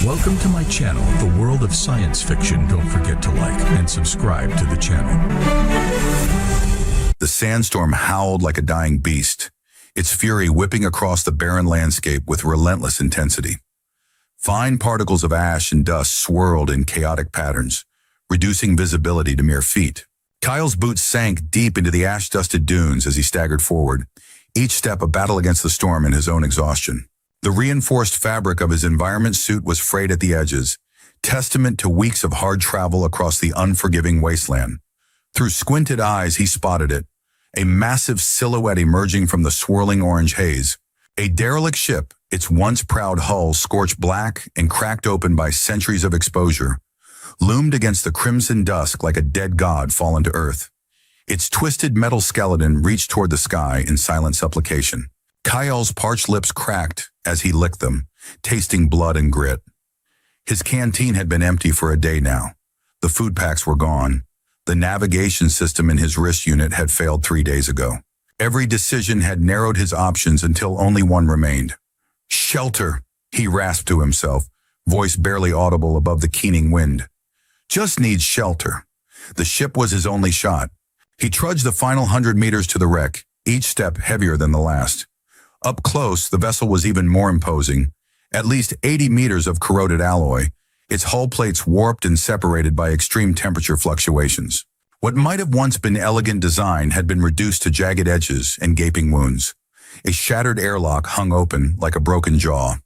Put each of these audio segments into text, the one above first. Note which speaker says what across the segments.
Speaker 1: Welcome to my channel, The World of Science Fiction. Don't forget to like and subscribe to the channel.
Speaker 2: The sandstorm howled like a dying beast, its fury whipping across the barren landscape with relentless intensity. Fine particles of ash and dust swirled in chaotic patterns, reducing visibility to mere feet. Kyle's boots sank deep into the ash-dusted dunes as he staggered forward, each step a battle against the storm and his own exhaustion. The reinforced fabric of his environment suit was frayed at the edges, testament to weeks of hard travel across the unforgiving wasteland. Through squinted eyes, he spotted it, a massive silhouette emerging from the swirling orange haze. A derelict ship, its once proud hull scorched black and cracked open by centuries of exposure, loomed against the crimson dusk like a dead god fallen to earth. Its twisted metal skeleton reached toward the sky in silent supplication. Kyle's parched lips cracked as he licked them, tasting blood and grit. His canteen had been empty for a day now. The food packs were gone. The navigation system in his wrist unit had failed 3 days ago. Every decision had narrowed his options until only one remained. Shelter, he rasped to himself, voice barely audible above the keening wind. Just needs shelter. The ship was his only shot. He trudged the final 100 meters to the wreck, each step heavier than the last. Up close, the vessel was even more imposing. At least 80 meters of corroded alloy, its hull plates warped and separated by extreme temperature fluctuations. What might have once been elegant design had been reduced to jagged edges and gaping wounds. A shattered airlock hung open like a broken jaw.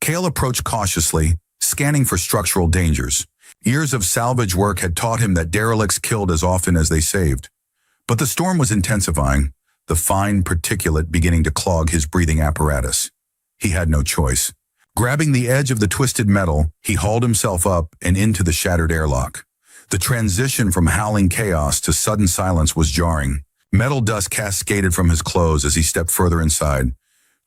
Speaker 2: Cale approached cautiously, scanning for structural dangers. Years of salvage work had taught him that derelicts killed as often as they saved. But the storm was intensifying, the fine particulate beginning to clog his breathing apparatus. He had no choice. Grabbing the edge of the twisted metal, he hauled himself up and into the shattered airlock. The transition from howling chaos to sudden silence was jarring. Metal dust cascaded from his clothes as he stepped further inside,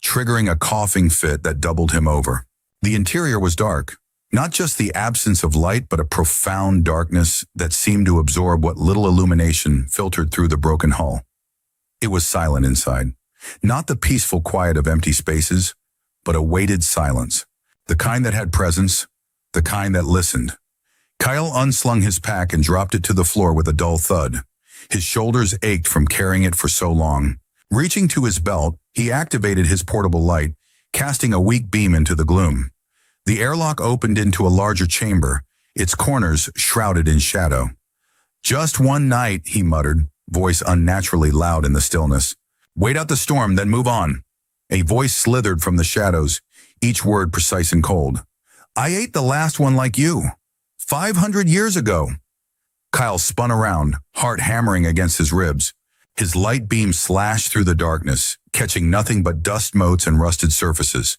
Speaker 2: triggering a coughing fit that doubled him over. The interior was dark. Not just the absence of light, but a profound darkness that seemed to absorb what little illumination filtered through the broken hull. It was silent inside. Not the peaceful quiet of empty spaces, but a weighted silence. The kind that had presence, the kind that listened. Kyle unslung his pack and dropped it to the floor with a dull thud. His shoulders ached from carrying it for so long. Reaching to his belt, he activated his portable light, casting a weak beam into the gloom. The airlock opened into a larger chamber, its corners shrouded in shadow. "Just one night," he muttered, voice unnaturally loud in the stillness. "Wait out the storm, then move on." A voice slithered from the shadows, each word precise and cold. "I ate the last one like you. 500 years ago." Kyle spun around, heart hammering against his ribs. His light beam slashed through the darkness, catching nothing but dust motes and rusted surfaces.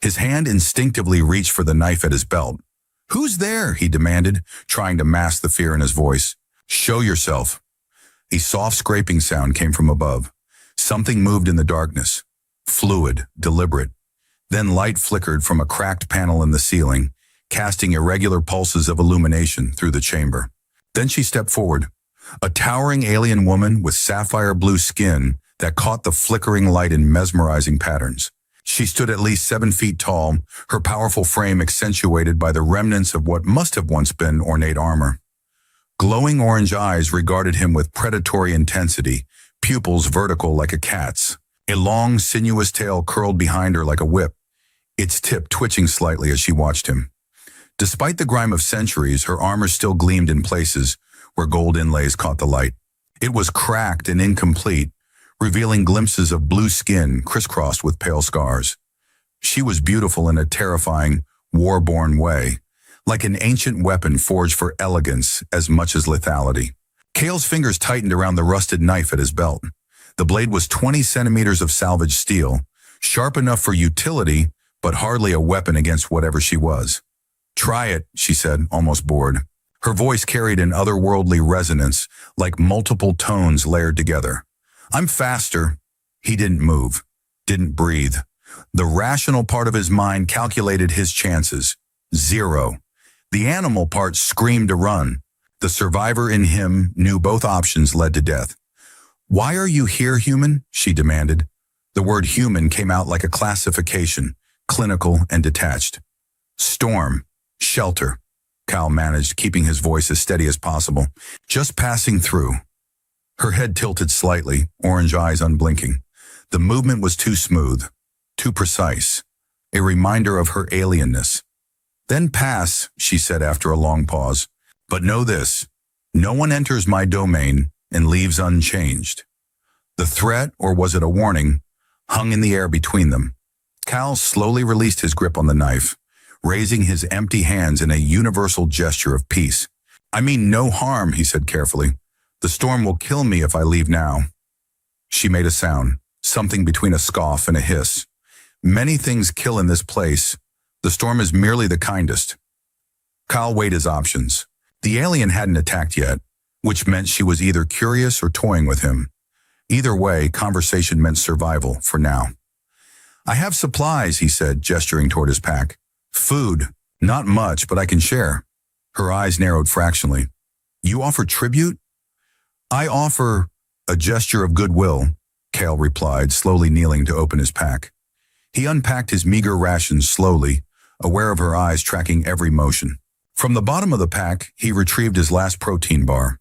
Speaker 2: His hand instinctively reached for the knife at his belt. "Who's there?" he demanded, trying to mask the fear in his voice. "Show yourself." A soft scraping sound came from above. Something moved in the darkness. Fluid, deliberate. Then light flickered from a cracked panel in the ceiling, casting irregular pulses of illumination through the chamber. Then she stepped forward. A towering alien woman with sapphire blue skin that caught the flickering light in mesmerizing patterns. She stood at least 7 feet tall, her powerful frame accentuated by the remnants of what must have once been ornate armor. Glowing orange eyes regarded him with predatory intensity, pupils vertical like a cat's. A long, sinuous tail curled behind her like a whip, its tip twitching slightly as she watched him. Despite the grime of centuries, her armor still gleamed in places where gold inlays caught the light. It was cracked and incomplete, revealing glimpses of blue skin crisscrossed with pale scars. She was beautiful in a terrifying, war-born way, like an ancient weapon forged for elegance as much as lethality. Cale's fingers tightened around the rusted knife at his belt. The blade was 20 centimeters of salvaged steel, sharp enough for utility, but hardly a weapon against whatever she was. "Try it," she said, almost bored. Her voice carried an otherworldly resonance, like multiple tones layered together. "I'm faster." He didn't move, didn't breathe. The rational part of his mind calculated his chances. 0. The animal part screamed to run. The survivor in him knew both options led to death. "Why are you here, human?" she demanded. The word human came out like a classification, clinical and detached. Storm. Shelter. Cal managed, keeping his voice as steady as possible. Just passing through. Her head tilted slightly, orange eyes unblinking. The movement was too smooth, too precise, a reminder of her alienness. Then pass, she said after a long pause. But know this, no one enters my domain and leaves unchanged. The threat, or was it a warning, hung in the air between them. Cal slowly released his grip on the knife, raising his empty hands in a universal gesture of peace. I mean no harm, he said carefully. The storm will kill me if I leave now. She made a sound, something between a scoff and a hiss. Many things kill in this place. The storm is merely the kindest. Cal weighed his options. The alien hadn't attacked yet, which meant she was either curious or toying with him. Either way, conversation meant survival for now. I have supplies, he said, gesturing toward his pack. Food. Not much, but I can share. Her eyes narrowed fractionally. You offer tribute? I offer a gesture of goodwill, Cal replied, slowly kneeling to open his pack. He unpacked his meager rations slowly, aware of her eyes tracking every motion. From the bottom of the pack, he retrieved his last protein bar,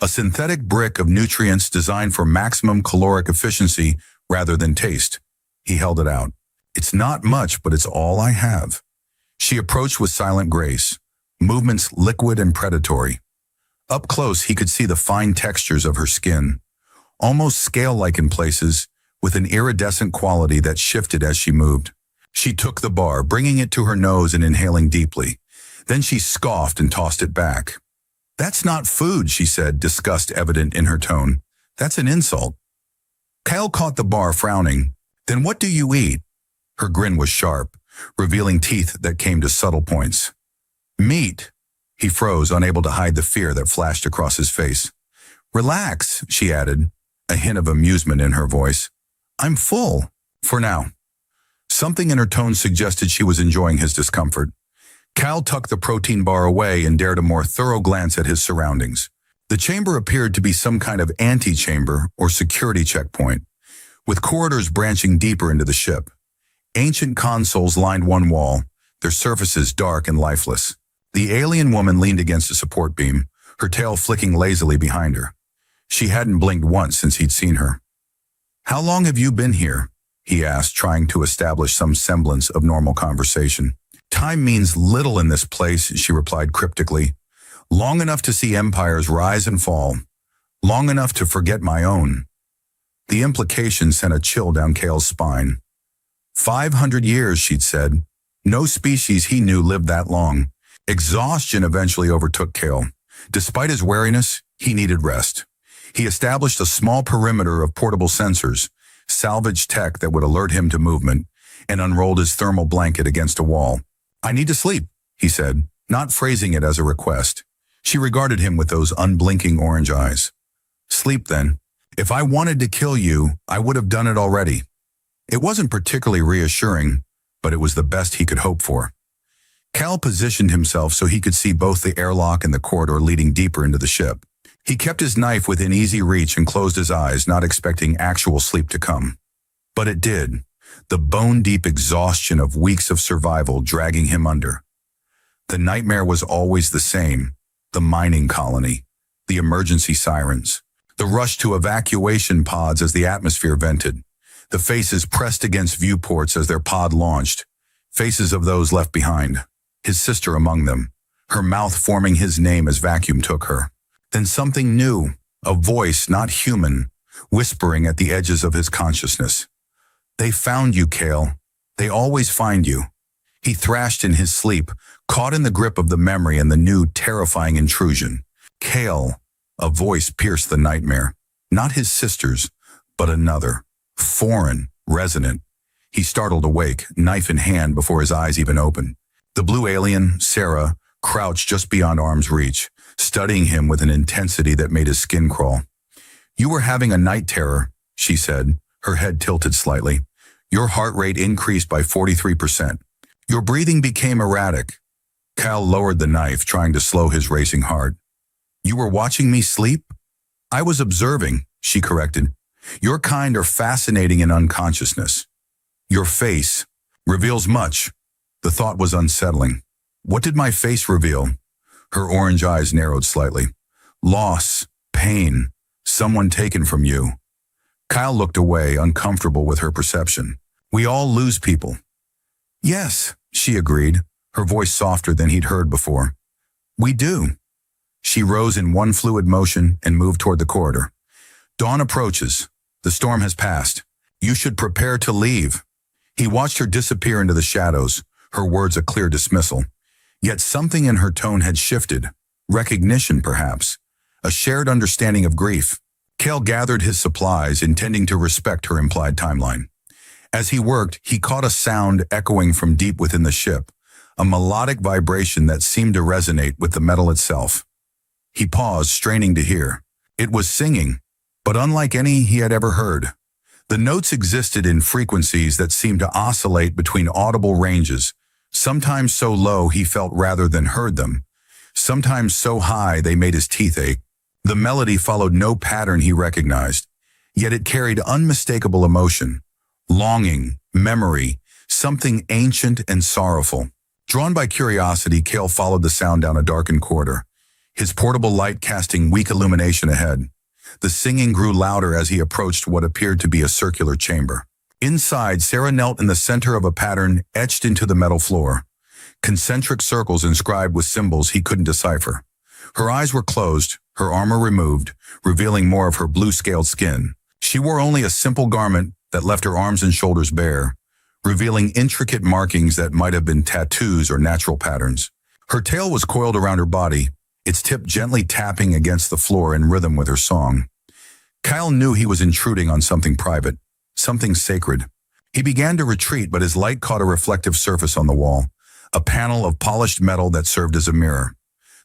Speaker 2: a synthetic brick of nutrients designed for maximum caloric efficiency rather than taste. He held it out. It's not much, but it's all I have. She approached with silent grace, movements liquid and predatory. Up close, he could see the fine textures of her skin, almost scale-like in places, with an iridescent quality that shifted as she moved. She took the bar, bringing it to her nose and inhaling deeply. Then she scoffed and tossed it back. That's not food, she said, disgust evident in her tone. That's an insult. Kyle caught the bar, frowning. Then what do you eat? Her grin was sharp, revealing teeth that came to subtle points. Meat. He froze, unable to hide the fear that flashed across his face. Relax, she added, a hint of amusement in her voice. I'm full, for now. Something in her tone suggested she was enjoying his discomfort. Cal tucked the protein bar away and dared a more thorough glance at his surroundings. The chamber appeared to be some kind of antechamber or security checkpoint, with corridors branching deeper into the ship. Ancient consoles lined one wall, their surfaces dark and lifeless. The alien woman leaned against a support beam, her tail flicking lazily behind her. She hadn't blinked once since he'd seen her. How long have you been here? He asked, trying to establish some semblance of normal conversation. Time means little in this place, she replied cryptically. Long enough to see empires rise and fall. Long enough to forget my own. The implication sent a chill down Cale's spine. 500 years, she'd said. No species he knew lived that long. Exhaustion eventually overtook Cale. Despite his wariness, he needed rest. He established a small perimeter of portable sensors, salvage tech that would alert him to movement, and unrolled his thermal blanket against a wall. I need to sleep, he said, not phrasing it as a request. She regarded him with those unblinking orange eyes. Sleep then. If I wanted to kill you, I would have done it already. It wasn't particularly reassuring, but it was the best he could hope for. Cal positioned himself so he could see both the airlock and the corridor leading deeper into the ship. He kept his knife within easy reach and closed his eyes, not expecting actual sleep to come. But it did, the bone-deep exhaustion of weeks of survival dragging him under. The nightmare was always the same, the mining colony, the emergency sirens, the rush to evacuation pods as the atmosphere vented, the faces pressed against viewports as their pod launched, faces of those left behind, his sister among them, her mouth forming his name as vacuum took her. Then something new, a voice not human, whispering at the edges of his consciousness. They found you, Cale. They always find you. He thrashed in his sleep, caught in the grip of the memory and the new, terrifying intrusion. Cale, a voice pierced the nightmare. Not his sister's, but another. Foreign, resonant. He startled awake, knife in hand before his eyes even opened. The blue alien, Sarah, crouched just beyond arm's reach, studying him with an intensity that made his skin crawl. You were having a night terror, she said, her head tilted slightly. Your heart rate increased by 43%. Your breathing became erratic. Cal lowered the knife, trying to slow his racing heart. You were watching me sleep? I was observing, she corrected. Your kind are fascinating in unconsciousness. Your face reveals much. The thought was unsettling. What did my face reveal? Her orange eyes narrowed slightly. Loss, pain, someone taken from you. Kyle looked away, uncomfortable with her perception. We all lose people. Yes, she agreed, her voice softer than he'd heard before. We do. She rose in one fluid motion and moved toward the corridor. Dawn approaches. The storm has passed. You should prepare to leave. He watched her disappear into the shadows, her words a clear dismissal. Yet something in her tone had shifted. Recognition, perhaps. A shared understanding of grief. Cale gathered his supplies, intending to respect her implied timeline. As he worked, he caught a sound echoing from deep within the ship, a melodic vibration that seemed to resonate with the metal itself. He paused, straining to hear. It was singing, but unlike any he had ever heard. The notes existed in frequencies that seemed to oscillate between audible ranges, sometimes so low he felt rather than heard them, sometimes so high they made his teeth ache. The melody followed no pattern he recognized, yet it carried unmistakable emotion, longing, memory, something ancient and sorrowful. Drawn by curiosity, Cale followed the sound down a darkened corridor, his portable light casting weak illumination ahead. The singing grew louder as he approached what appeared to be a circular chamber. Inside, Sarah knelt in the center of a pattern etched into the metal floor, concentric circles inscribed with symbols he couldn't decipher. Her eyes were closed, her armor removed, revealing more of her blue-scaled skin. She wore only a simple garment that left her arms and shoulders bare, revealing intricate markings that might have been tattoos or natural patterns. Her tail was coiled around her body, its tip gently tapping against the floor in rhythm with her song. Kyle knew he was intruding on something private, something sacred. He began to retreat, but his light caught a reflective surface on the wall, a panel of polished metal that served as a mirror.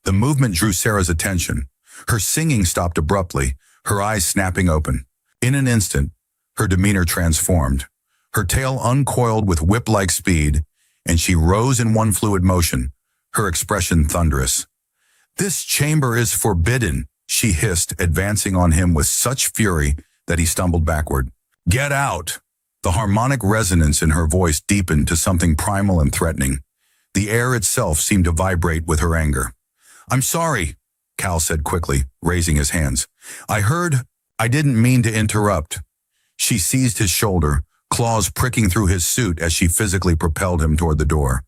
Speaker 2: The movement drew Sarah's attention. Her singing stopped abruptly, her eyes snapping open. In an instant, her demeanor transformed. Her tail uncoiled with whip-like speed, and she rose in one fluid motion, her expression thunderous. "This chamber is forbidden," she hissed, advancing on him with such fury that he stumbled backward. "Get out!" The harmonic resonance in her voice deepened to something primal and threatening. The air itself seemed to vibrate with her anger. "I'm sorry," Cal said quickly, raising his hands. I didn't mean to interrupt." She seized his shoulder, claws pricking through his suit as she physically propelled him toward the door.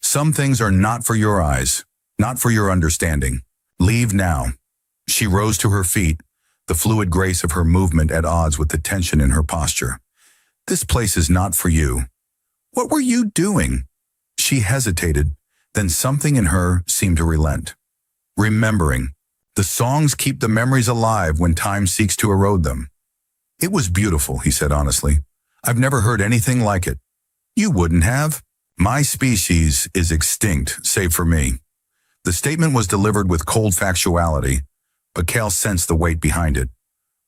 Speaker 2: "Some things are not for your eyes, not for your understanding. Leave now." She rose to her feet, the fluid grace of her movement at odds with the tension in her posture. "This place is not for you." "What were you doing?" She hesitated, then something in her seemed to relent. "Remembering. The songs keep the memories alive when time seeks to erode them." "It was beautiful," he said honestly. "I've never heard anything like it." "You wouldn't have. My species is extinct, save for me." The statement was delivered with cold factuality, but Cal sensed the weight behind it.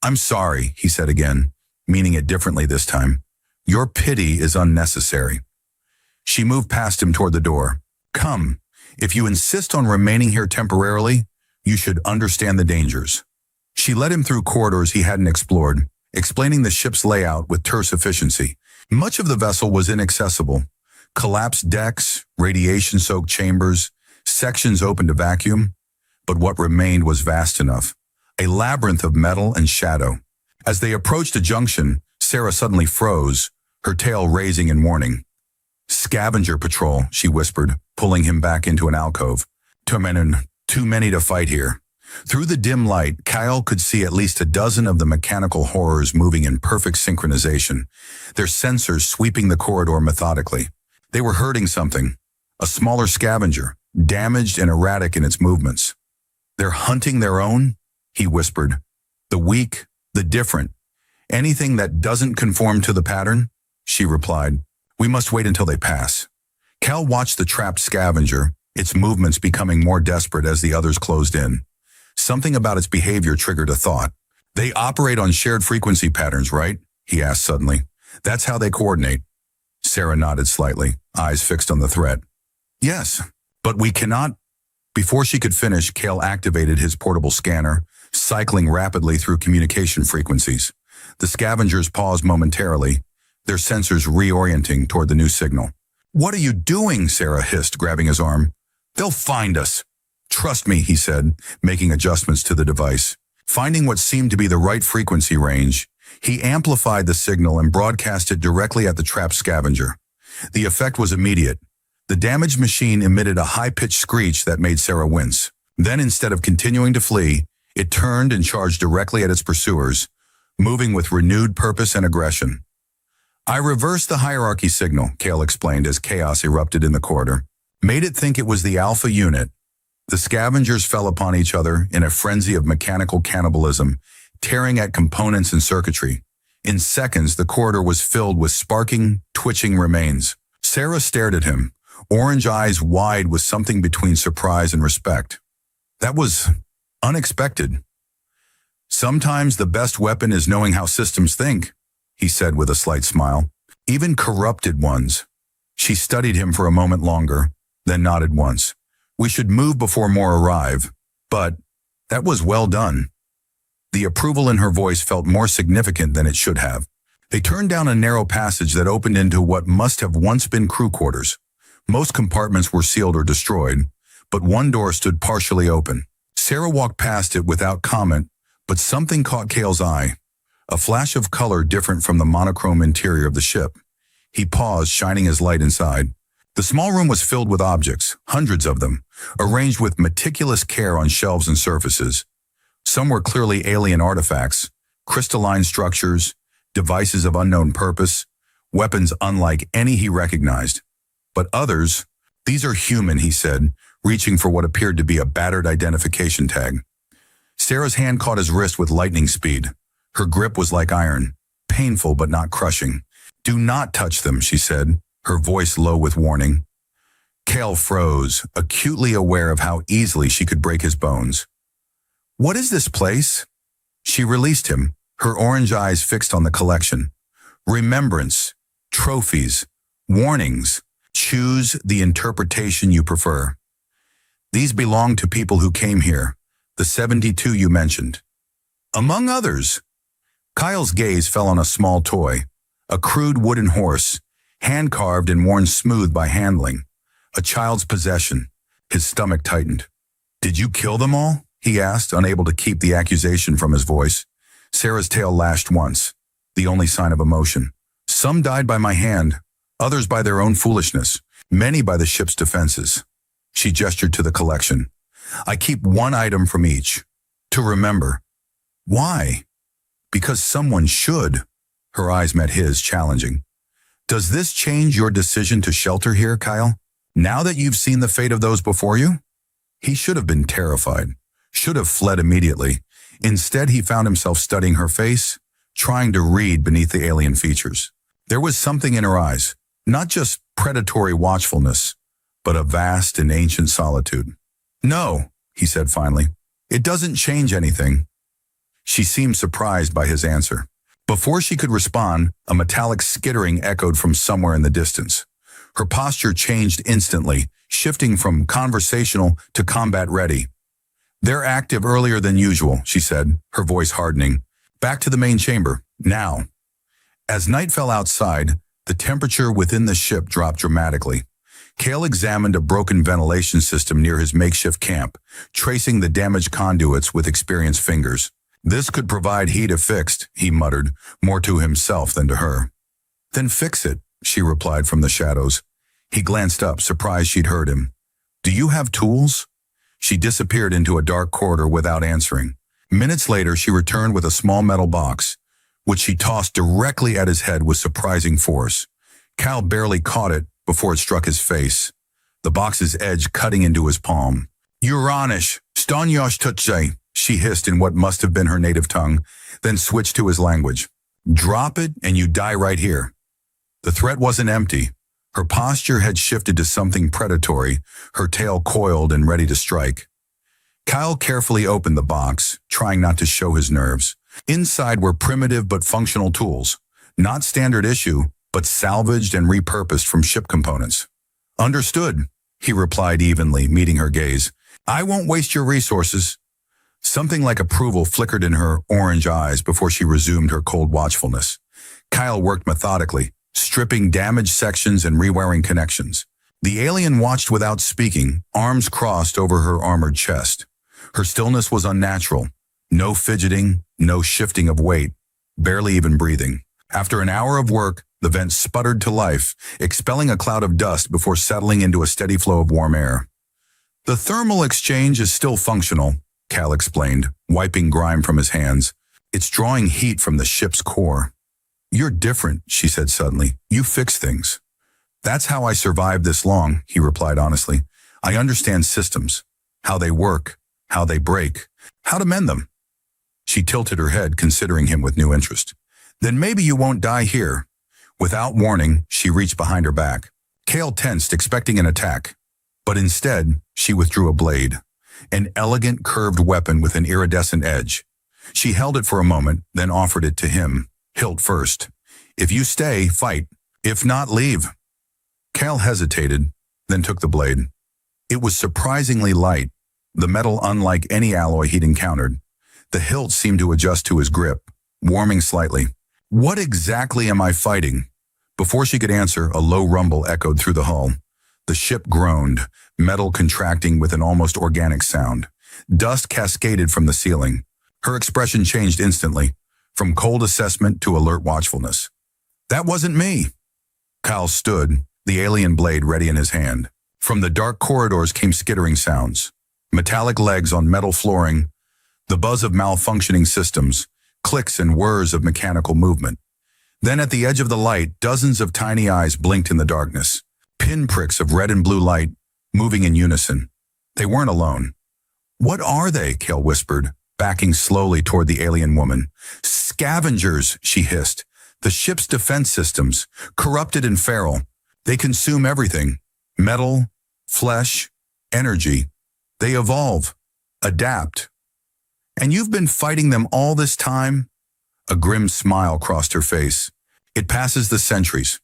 Speaker 2: "I'm sorry," he said again, meaning it differently this time. "Your pity is unnecessary." She moved past him toward the door. "Come. If you insist on remaining here temporarily, you should understand the dangers." She led him through corridors he hadn't explored, explaining the ship's layout with terse efficiency. Much of the vessel was inaccessible. Collapsed decks, radiation-soaked chambers, sections open to vacuum. But what remained was vast enough, a labyrinth of metal and shadow. As they approached a junction, Sarah suddenly froze, her tail raising in warning. "Scavenger patrol," she whispered, pulling him back into an alcove. Too many to fight here." Through the dim light, Kyle could see at least a dozen of the mechanical horrors moving in perfect synchronization, their sensors sweeping the corridor methodically. They were herding something, a smaller scavenger, damaged and erratic in its movements. "They're hunting their own," he whispered. "The weak, the different. Anything that doesn't conform to the pattern," she replied. "We must wait until they pass." Cal watched the trapped scavenger, its movements becoming more desperate as the others closed in. Something about its behavior triggered a thought. "They operate on shared frequency patterns, right?" he asked suddenly. "That's how they coordinate." Sarah nodded slightly, eyes fixed on the threat. "Yes, but we cannot." Before she could finish, Cale activated his portable scanner, cycling rapidly through communication frequencies. The scavengers paused momentarily, their sensors reorienting toward the new signal. "What are you doing?" Sarah hissed, grabbing his arm. "They'll find us." "Trust me," he said, making adjustments to the device. Finding what seemed to be the right frequency range, he amplified the signal and broadcast it directly at the trapped scavenger. The effect was immediate. The damaged machine emitted a high-pitched screech that made Sarah wince. Then, instead of continuing to flee, it turned and charged directly at its pursuers, moving with renewed purpose and aggression. "I reversed the hierarchy signal," Kale explained as chaos erupted in the corridor. "Made it think it was the Alpha unit." The scavengers fell upon each other in a frenzy of mechanical cannibalism, tearing at components and circuitry. In seconds, the corridor was filled with sparking, twitching remains. Sarah stared at him, orange eyes wide with something between surprise and respect. That was unexpected. "Sometimes the best weapon is knowing how systems think," he said with a slight smile. "Even corrupted ones." She studied him for a moment longer, then nodded once. "We should move before more arrive." But that was well done. The approval in her voice felt more significant than it should have. They turned down a narrow passage that opened into what must have once been crew quarters. Most compartments were sealed or destroyed, but one door stood partially open. Sarah walked past it without comment, but something caught Kale's eye. A flash of color different from the monochrome interior of the ship. He paused, shining his light inside. The small room was filled with objects, hundreds of them, arranged with meticulous care on shelves and surfaces. Some were clearly alien artifacts, crystalline structures, devices of unknown purpose, weapons unlike any he recognized. But others, "These are human," he said, reaching for what appeared to be a battered identification tag. Sarah's hand caught his wrist with lightning speed. Her grip was like iron, painful but not crushing. "Do not touch them," she said, her voice low with warning. Kale froze, acutely aware of how easily she could break his bones. "What is this place?" She released him, her orange eyes fixed on the collection. "Remembrance, trophies, warnings. Choose the interpretation you prefer. These belong to people who came here, the 72 you mentioned. Among others." Kyle's gaze fell on a small toy, a crude wooden horse, hand-carved and worn smooth by handling. A child's possession. His stomach tightened. "Did you kill them all?" he asked, unable to keep the accusation from his voice. Sarah's tail lashed once, the only sign of emotion. "Some died by my hand, others by their own foolishness, many by the ship's defenses." She gestured to the collection. "I keep one item from each, to remember." "Why?" "Because someone should." Her eyes met his, challenging. "Does this change your decision to shelter here, Kyle? Now that you've seen the fate of those before you?" He should have been terrified, should have fled immediately. Instead, he found himself studying her face, trying to read beneath the alien features. There was something in her eyes, not just predatory watchfulness, but a vast and ancient solitude. "No," he said finally, "it doesn't change anything." She seemed surprised by his answer. Before she could respond, a metallic skittering echoed from somewhere in the distance. Her posture changed instantly, shifting from conversational to combat-ready. "They're active earlier than usual," she said, her voice hardening. "Back to the main chamber, now." As night fell outside, the temperature within the ship dropped dramatically. Kale examined a broken ventilation system near his makeshift camp, tracing the damaged conduits with experienced fingers. "This could provide heat if fixed," he muttered, more to himself than to her. "Then fix it," she replied from the shadows. He glanced up, surprised she'd heard him. "Do you have tools?" She disappeared into a dark corridor without answering. Minutes later, she returned with a small metal box, which she tossed directly at his head with surprising force. Cal barely caught it before it struck his face, the box's edge cutting into his palm. "Uranish, Stanyosh Tutse," she hissed in what must have been her native tongue, then switched to his language. "Drop it and you die right here." The threat wasn't empty. Her posture had shifted to something predatory, her tail coiled and ready to strike. Kyle carefully opened the box, trying not to show his nerves. Inside were primitive but functional tools, not standard issue, but salvaged and repurposed from ship components. "Understood," he replied evenly, meeting her gaze. "I won't waste your resources." Something like approval flickered in her orange eyes before she resumed her cold watchfulness. Kyle worked methodically, stripping damaged sections and rewiring connections. The alien watched without speaking, arms crossed over her armored chest. Her stillness was unnatural. No fidgeting, no shifting of weight, barely even breathing. After an hour of work, the vent sputtered to life, expelling a cloud of dust before settling into a steady flow of warm air. The thermal exchange is still functional, Cal explained, wiping grime from his hands. It's drawing heat from the ship's core. You're different, she said suddenly. You fix things. That's how I survived this long, he replied honestly. I understand systems, how they work, how they break, how to mend them. She tilted her head, considering him with new interest. Then maybe you won't die here. Without warning, she reached behind her back. Kale tensed, expecting an attack. But instead, she withdrew a blade, an elegant curved weapon with an iridescent edge. She held it for a moment, then offered it to him, hilt first. If you stay, fight. If not, leave. Cal hesitated, then took the blade. It was surprisingly light, the metal unlike any alloy he'd encountered. The hilt seemed to adjust to his grip, warming slightly. What exactly am I fighting? Before she could answer, a low rumble echoed through the hull. The ship groaned, metal contracting with an almost organic sound. Dust cascaded from the ceiling. Her expression changed instantly, from cold assessment to alert watchfulness. That wasn't me. Kyle stood, the alien blade ready in his hand. From the dark corridors came skittering sounds. Metallic legs on metal flooring, the buzz of malfunctioning systems, clicks and whirs of mechanical movement. Then at the edge of the light, dozens of tiny eyes blinked in the darkness. Pinpricks of red and blue light, moving in unison. They weren't alone. What are they? Kale whispered, backing slowly toward the alien woman. Scavengers, she hissed. The ship's defense systems, corrupted and feral. They consume everything. Metal, flesh, energy. They evolve, adapt. And you've been fighting them all this time? A grim smile crossed her face. It passes the centuries.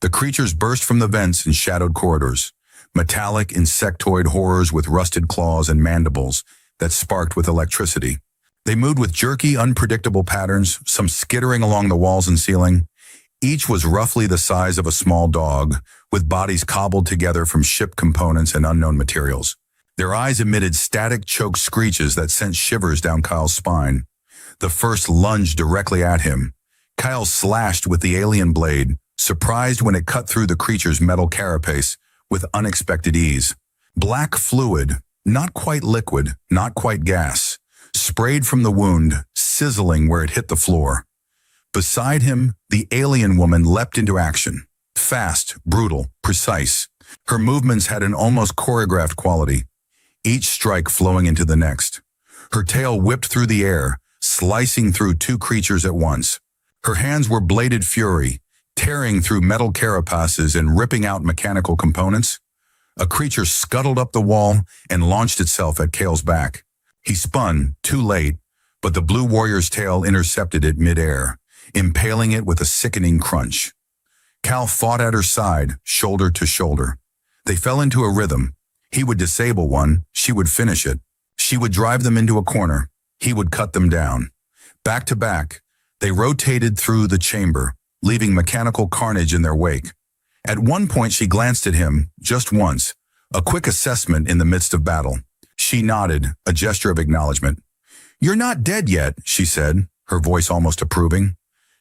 Speaker 2: The creatures burst from the vents in shadowed corridors, metallic insectoid horrors with rusted claws and mandibles that sparked with electricity. They moved with jerky, unpredictable patterns, some skittering along the walls and ceiling. Each was roughly the size of a small dog, with bodies cobbled together from ship components and unknown materials. Their eyes emitted static, choked screeches that sent shivers down Kyle's spine. The first lunged directly at him. Kyle slashed with the alien blade, surprised when it cut through the creature's metal carapace with unexpected ease. Black fluid, not quite liquid, not quite gas, sprayed from the wound, sizzling where it hit the floor. Beside him, the alien woman leapt into action. Fast, brutal, precise. Her movements had an almost choreographed quality, each strike flowing into the next. Her tail whipped through the air, slicing through two creatures at once. Her hands were bladed fury, tearing through metal carapaces and ripping out mechanical components. A creature scuttled up the wall and launched itself at Kale's back. He spun, too late, but the blue warrior's tail intercepted it mid-air, impaling it with a sickening crunch. Cal fought at her side, shoulder to shoulder. They fell into a rhythm. He would disable one, she would finish it. She would drive them into a corner. He would cut them down. Back to back, they rotated through the chamber, leaving mechanical carnage in their wake. At one point she glanced at him, just once, a quick assessment in the midst of battle. She nodded, a gesture of acknowledgement. You're not dead yet, she said, her voice almost approving.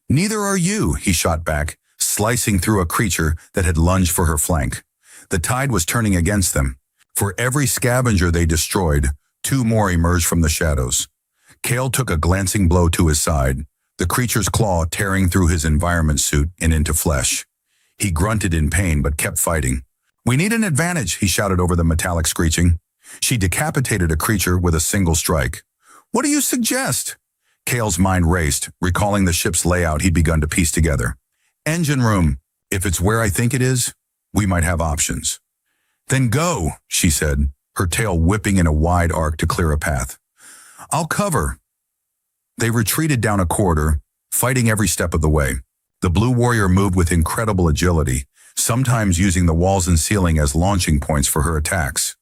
Speaker 2: Neither are you, he shot back, slicing through a creature that had lunged for her flank. The tide was turning against them. For every scavenger they destroyed, two more emerged from the shadows. Kale took a glancing blow to his side, the creature's claw tearing through his environment suit and into flesh. He grunted in pain but kept fighting. We need an advantage, he shouted over the metallic screeching. She decapitated a creature with a single strike. What do you suggest? Kale's mind raced, recalling the ship's layout he'd begun to piece together. Engine room. If it's where I think it is, we might have options. Then go, she said, her tail whipping in a wide arc to clear a path. I'll cover. They retreated down a corridor, fighting every step of the way. The blue warrior moved with incredible agility, sometimes using the walls and ceiling as launching points for her attacks.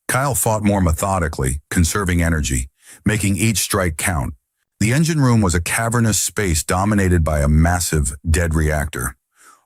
Speaker 2: Kyle fought more methodically, conserving energy, making each strike count. The engine room was a cavernous space dominated by a massive, dead reactor.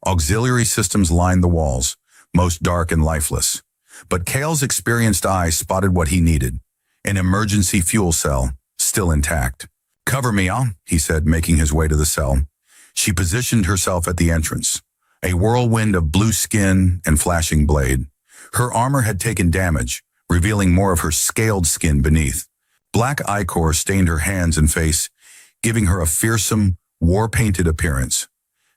Speaker 2: Auxiliary systems lined the walls, most dark and lifeless. But Kale's experienced eye spotted what he needed, an emergency fuel cell, still intact. "Cover me, he said, making his way to the cell. She positioned herself at the entrance, a whirlwind of blue skin and flashing blade. Her armor had taken damage, revealing more of her scaled skin beneath. Black ichor stained her hands and face, giving her a fearsome, war-painted appearance.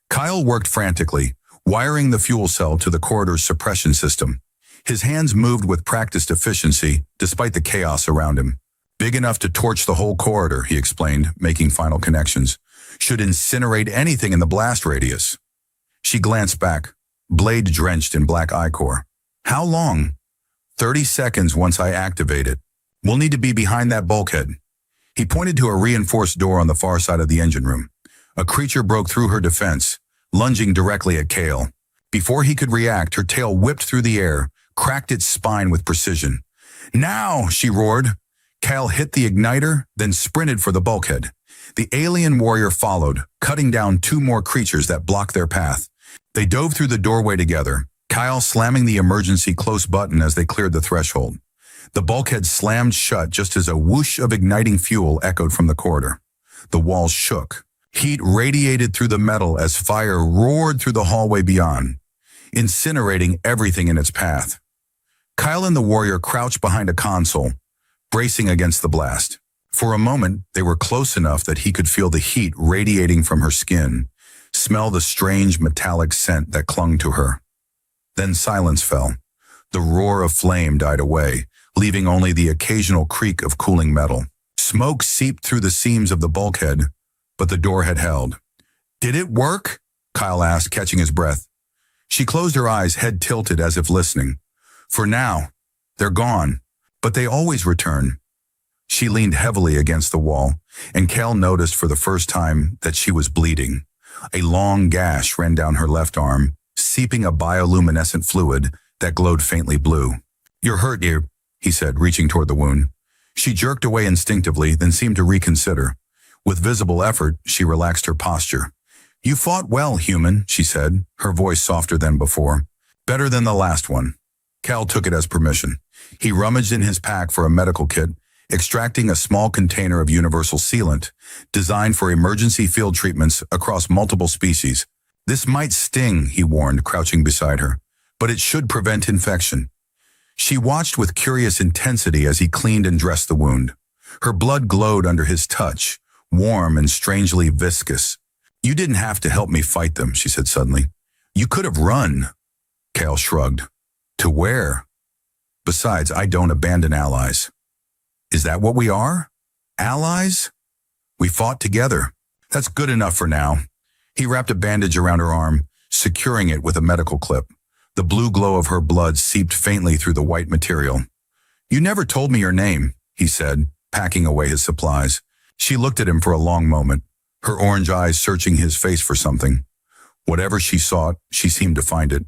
Speaker 2: Kyle worked frantically, wiring the fuel cell to the corridor's suppression system. His hands moved with practiced efficiency, despite the chaos around him. "Big enough to torch the whole corridor," he explained, making final connections. "Should incinerate anything in the blast radius." She glanced back, blade drenched in black ichor. "How long?" 30 seconds once I activate it. We'll need to be behind that bulkhead." He pointed to a reinforced door on the far side of the engine room. A creature broke through her defense, lunging directly at Kale. Before he could react, her tail whipped through the air, cracked its spine with precision. "Now!" she roared. Kale hit the igniter, then sprinted for the bulkhead. The alien warrior followed, cutting down 2 more creatures that blocked their path. They dove through the doorway together, Kyle slamming the emergency close button as they cleared the threshold. The bulkhead slammed shut just as a whoosh of igniting fuel echoed from the corridor. The walls shook. Heat radiated through the metal as fire roared through the hallway beyond, incinerating everything in its path. Kyle and the warrior crouched behind a console, bracing against the blast. For a moment, they were close enough that he could feel the heat radiating from her skin, smell the strange metallic scent that clung to her. Then silence fell. The roar of flame died away, leaving only the occasional creak of cooling metal. Smoke seeped through the seams of the bulkhead, but the door had held. "Did it work?" Kyle asked, catching his breath. She closed her eyes, head tilted as if listening. "For now, they're gone, but they always return." She leaned heavily against the wall, and Kale noticed for the first time that she was bleeding. A long gash ran down her left arm, seeping a bioluminescent fluid that glowed faintly blue. "You're hurt here," he said, reaching toward the wound. She jerked away instinctively, then seemed to reconsider. With visible effort, she relaxed her posture. "You fought well, human," she said, her voice softer than before. "Better than the last one." Cal took it as permission. He rummaged in his pack for a medical kit, extracting a small container of universal sealant, designed for emergency field treatments across multiple species. "This might sting," he warned, crouching beside her, "but it should prevent infection." She watched with curious intensity as he cleaned and dressed the wound. Her blood glowed under his touch, warm and strangely viscous. "You didn't have to help me fight them," she said suddenly. "You could have run." Cal shrugged. "To where? Besides, I don't abandon allies." "Is that what we are? Allies? We fought together. That's good enough for now." He wrapped a bandage around her arm, securing it with a medical clip. The blue glow of her blood seeped faintly through the white material. "You never told me your name," he said, packing away his supplies. She looked at him for a long moment, her orange eyes searching his face for something. Whatever she sought, she seemed to find it.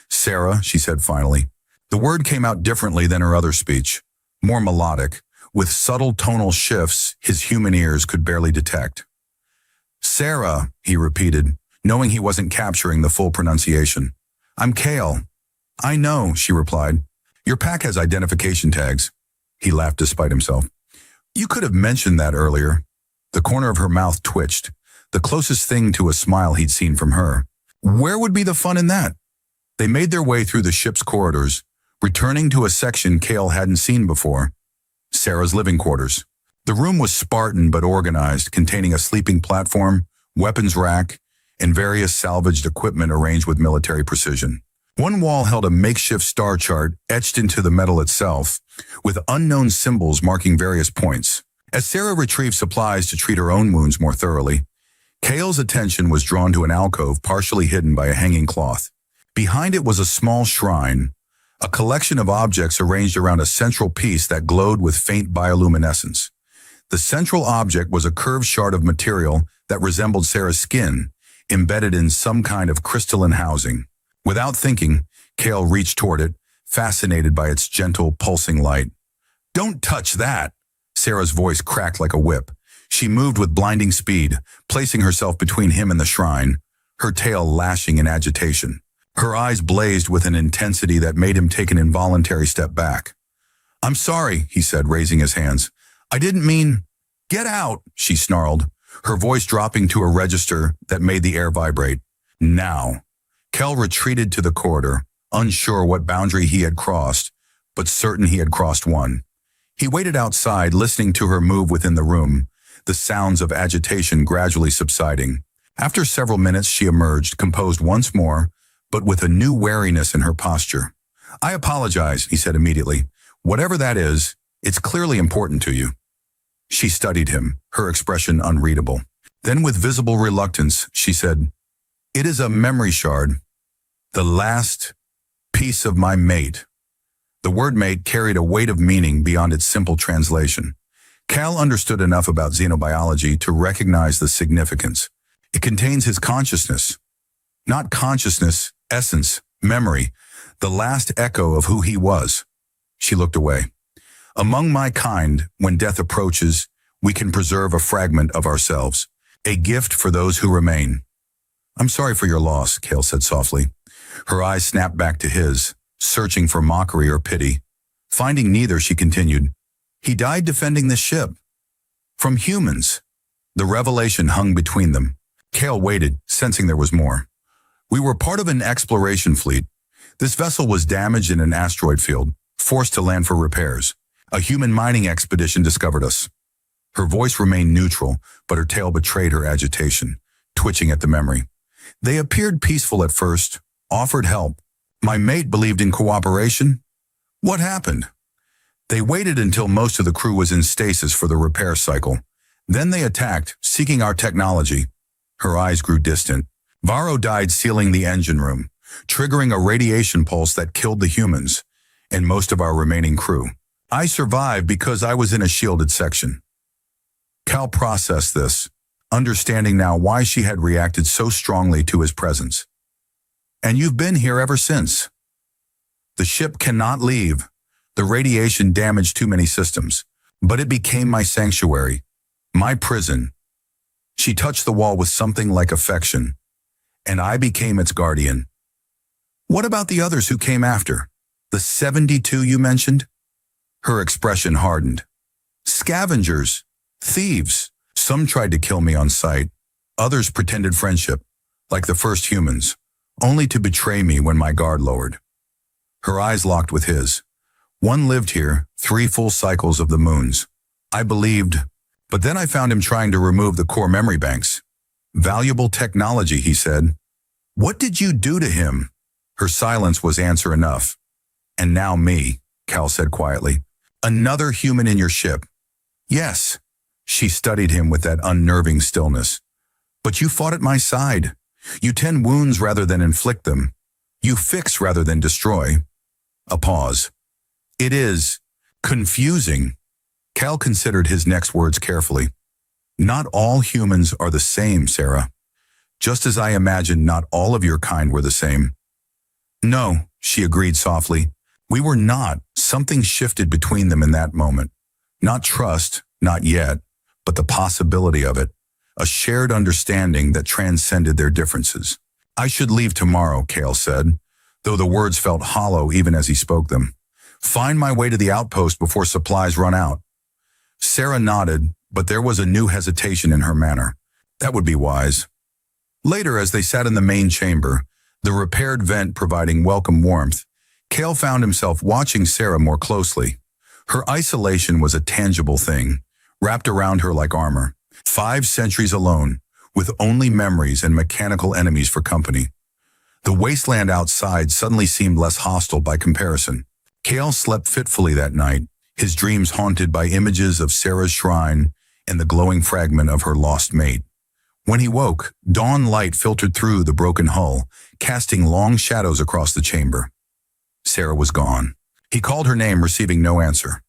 Speaker 2: "Sarah," she said finally. The word came out differently than her other speech, more melodic, with subtle tonal shifts his human ears could barely detect. "Sarah," he repeated, knowing he wasn't capturing the full pronunciation. "I'm Kale." "I know," she replied. "Your pack has identification tags." He laughed despite himself. "You could have mentioned that earlier." The corner of her mouth twitched, the closest thing to a smile he'd seen from her. Where would be the fun in that? They made their way through the ship's corridors, returning to a section Kale hadn't seen before. Sarah's living quarters. The room was Spartan but organized, containing a sleeping platform, weapons rack, and various salvaged equipment arranged with military precision. One wall held a makeshift star chart etched into the metal itself, with unknown symbols marking various points. As Sarah retrieved supplies to treat her own wounds more thoroughly, Kale's attention was drawn to an alcove partially hidden by a hanging cloth. Behind it was a small shrine, a collection of objects arranged around a central piece that glowed with faint bioluminescence. The central object was a curved shard of material that resembled Sarah's skin, embedded in some kind of crystalline housing. Without thinking, Kale reached toward it, fascinated by its gentle, pulsing light. "Don't touch that!" Sarah's voice cracked like a whip. She moved with blinding speed, placing herself between him and the shrine, her tail lashing in agitation. Her eyes blazed with an intensity that made him take an involuntary step back. "I'm sorry," he said, raising his hands. "I didn't mean—" "Get out," she snarled, her voice dropping to a register that made the air vibrate. "Now." Kel retreated to the corridor, unsure what boundary he had crossed, but certain he had crossed one. He waited outside, listening to her move within the room, the sounds of agitation gradually subsiding. After several minutes, she emerged, composed once more, but with a new wariness in her posture. "I apologize," he said immediately. "Whatever that is, it's clearly important to you." She studied him, her expression unreadable. Then with visible reluctance, she said, "It is a memory shard. The last piece of my mate." The word mate carried a weight of meaning beyond its simple translation. Cal understood enough about xenobiology to recognize the significance. It contains his consciousness. Not consciousness, essence, memory, the last echo of who he was. She looked away. "Among my kind, when death approaches, we can preserve a fragment of ourselves, a gift for those who remain." "I'm sorry for your loss," Cale said softly. Her eyes snapped back to his, searching for mockery or pity. Finding neither, she continued, "He died defending this ship. From humans." The revelation hung between them. Cale waited, sensing there was more. "We were part of an exploration fleet. This vessel was damaged in an asteroid field, forced to land for repairs. A human mining expedition discovered us." Her voice remained neutral, but her tail betrayed her agitation, twitching at the memory. "They appeared peaceful at first, offered help. My mate believed in cooperation. What happened? They waited until most of the crew was in stasis for the repair cycle. Then they attacked, seeking our technology." Her eyes grew distant. "Varro died sealing the engine room, triggering a radiation pulse that killed the humans and most of our remaining crew. I survived because I was in a shielded section." Cal processed this, understanding now why she had reacted so strongly to his presence. "And you've been here ever since?" "The ship cannot leave. The radiation damaged too many systems, but it became my sanctuary, my prison." She touched the wall with something like affection, "and I became its guardian." "What about the others who came after? The 72 you mentioned?" Her expression hardened. "Scavengers, thieves. Some tried to kill me on sight. Others pretended friendship, like the first humans, only to betray me when my guard lowered." Her eyes locked with his. "One lived here, 3 full cycles of the moons. I believed, but then I found him trying to remove the core memory banks. Valuable technology," he said. "What did you do to him?" Her silence was answer enough. "And now me," Cal said quietly. "Another human in your ship." "Yes." She studied him with that unnerving stillness. "But you fought at my side. You tend wounds rather than inflict them. You fix rather than destroy." A pause. "It is confusing." Cal considered his next words carefully. "Not all humans are the same, Sarah. Just as I imagined not all of your kind were the same." "No," she agreed softly. "We were not. Something shifted between them in that moment. Not trust, not yet, but the possibility of it. A shared understanding that transcended their differences." "I should leave tomorrow," Cale said, though the words felt hollow even as he spoke them. "Find my way to the outpost before supplies run out." Sarah nodded, but there was a new hesitation in her manner. That would be wise. Later, as they sat in the main chamber, the repaired vent providing welcome warmth, Cale found himself watching Sarah more closely. Her isolation was a tangible thing, wrapped around her like armor. 5 centuries alone, with only memories and mechanical enemies for company. The wasteland outside suddenly seemed less hostile by comparison. Cale slept fitfully that night, his dreams haunted by images of Sarah's shrine and the glowing fragment of her lost mate. When he woke, dawn light filtered through the broken hull, casting long shadows across the chamber. Sarah was gone. He called her name, receiving no answer.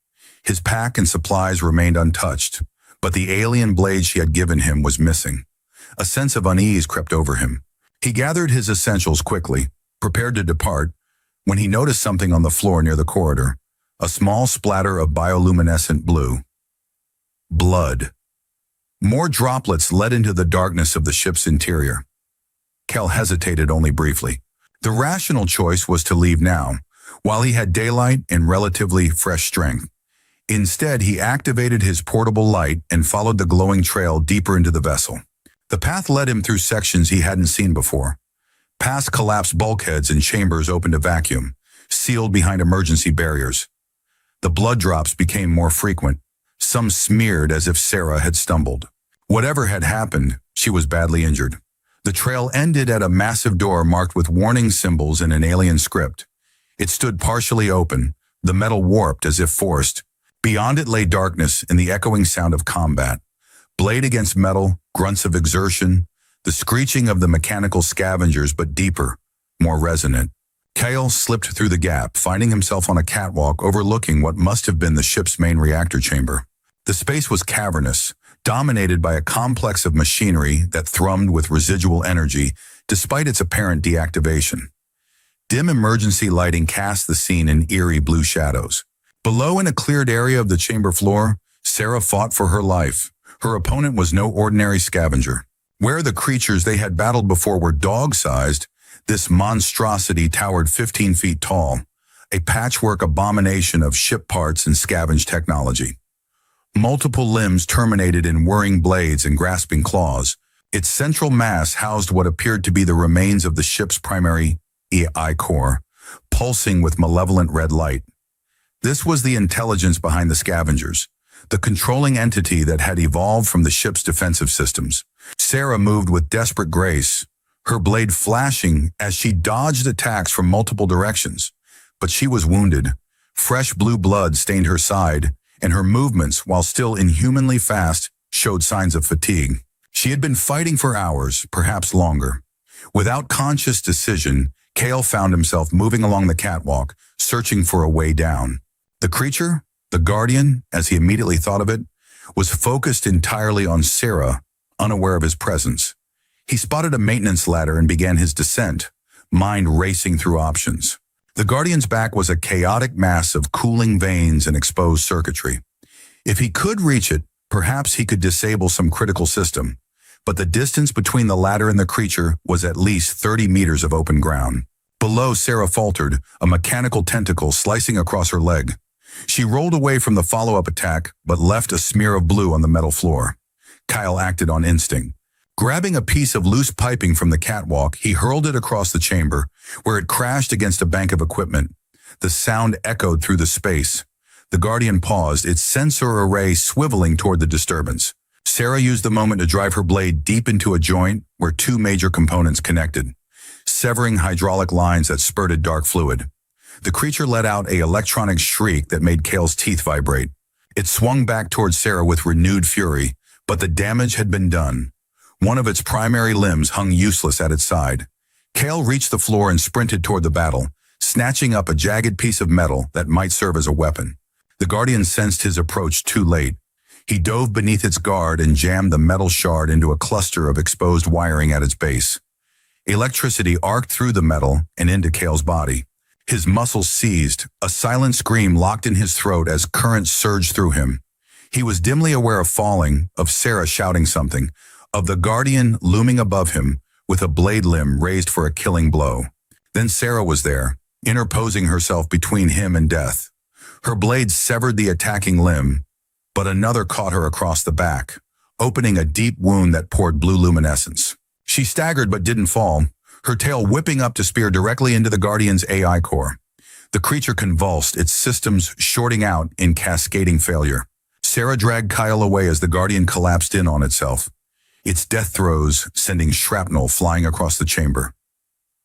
Speaker 2: His pack and supplies remained untouched, but the alien blade she had given him was missing. A sense of unease crept over him. He gathered his essentials quickly, prepared to depart, when he noticed something on the floor near the corridor, a small splatter of bioluminescent blue. Blood. More droplets led into the darkness of the ship's interior. Kel hesitated only briefly. The rational choice was to leave now, while he had daylight and relatively fresh strength. Instead, he activated his portable light and followed the glowing trail deeper into the vessel. The path led him through sections he hadn't seen before. Past collapsed bulkheads and chambers opened to vacuum, sealed behind emergency barriers. The blood drops became more frequent, some smeared as if Sarah had stumbled. Whatever had happened, she was badly injured. The trail ended at a massive door marked with warning symbols in an alien script. It stood partially open, the metal warped as if forced. Beyond it lay darkness and the echoing sound of combat. Blade against metal, grunts of exertion, the screeching of the mechanical scavengers, but deeper, more resonant. Kale slipped through the gap, finding himself on a catwalk overlooking what must have been the ship's main reactor chamber. The space was cavernous, dominated by a complex of machinery that thrummed with residual energy despite its apparent deactivation. Dim emergency lighting cast the scene in eerie blue shadows. Below, in a cleared area of the chamber floor, Sarah fought for her life. Her opponent was no ordinary scavenger. Where the creatures they had battled before were dog-sized, this monstrosity towered 15 feet tall, a patchwork abomination of ship parts and scavenged technology. Multiple limbs terminated in whirring blades and grasping claws. Its central mass housed what appeared to be the remains of the ship's primary AI core, pulsing with malevolent red light. This was the intelligence behind the scavengers, the controlling entity that had evolved from the ship's defensive systems. Sarah moved with desperate grace, her blade flashing as she dodged attacks from multiple directions. But she was wounded. Fresh blue blood stained her side, and her movements, while still inhumanly fast, showed signs of fatigue. She had been fighting for hours, perhaps longer. Without conscious decision, Kale found himself moving along the catwalk, searching for a way down. The creature, the Guardian, as he immediately thought of it, was focused entirely on Sarah, unaware of his presence. He spotted a maintenance ladder and began his descent, mind racing through options. The Guardian's back was a chaotic mass of cooling veins and exposed circuitry. If he could reach it, perhaps he could disable some critical system. But the distance between the ladder and the creature was at least 30 meters of open ground. Below, Sarah faltered, a mechanical tentacle slicing across her leg. She rolled away from the follow-up attack, but left a smear of blue on the metal floor. Kyle acted on instinct. Grabbing a piece of loose piping from the catwalk, he hurled it across the chamber, where it crashed against a bank of equipment. The sound echoed through the space. The Guardian paused, its sensor array swiveling toward the disturbance. Sarah used the moment to drive her blade deep into a joint where two major components connected, severing hydraulic lines that spurted dark fluid. The creature let out an electronic shriek that made Kale's teeth vibrate. It swung back towards Sarah with renewed fury, but the damage had been done. One of its primary limbs hung useless at its side. Kale reached the floor and sprinted toward the battle, snatching up a jagged piece of metal that might serve as a weapon. The Guardian sensed his approach too late. He dove beneath its guard and jammed the metal shard into a cluster of exposed wiring at its base. Electricity arced through the metal and into Kale's body. His muscles seized, a silent scream locked in his throat as currents surged through him. He was dimly aware of falling, of Sarah shouting something, of the Guardian looming above him with a blade limb raised for a killing blow. Then Sarah was there, interposing herself between him and death. Her blade severed the attacking limb, but another caught her across the back, opening a deep wound that poured blue luminescence. She staggered but didn't fall, her tail whipping up to spear directly into the Guardian's AI core. The creature convulsed, its systems shorting out in cascading failure. Sarah dragged Kyle away as the Guardian collapsed in on itself, its death throes sending shrapnel flying across the chamber.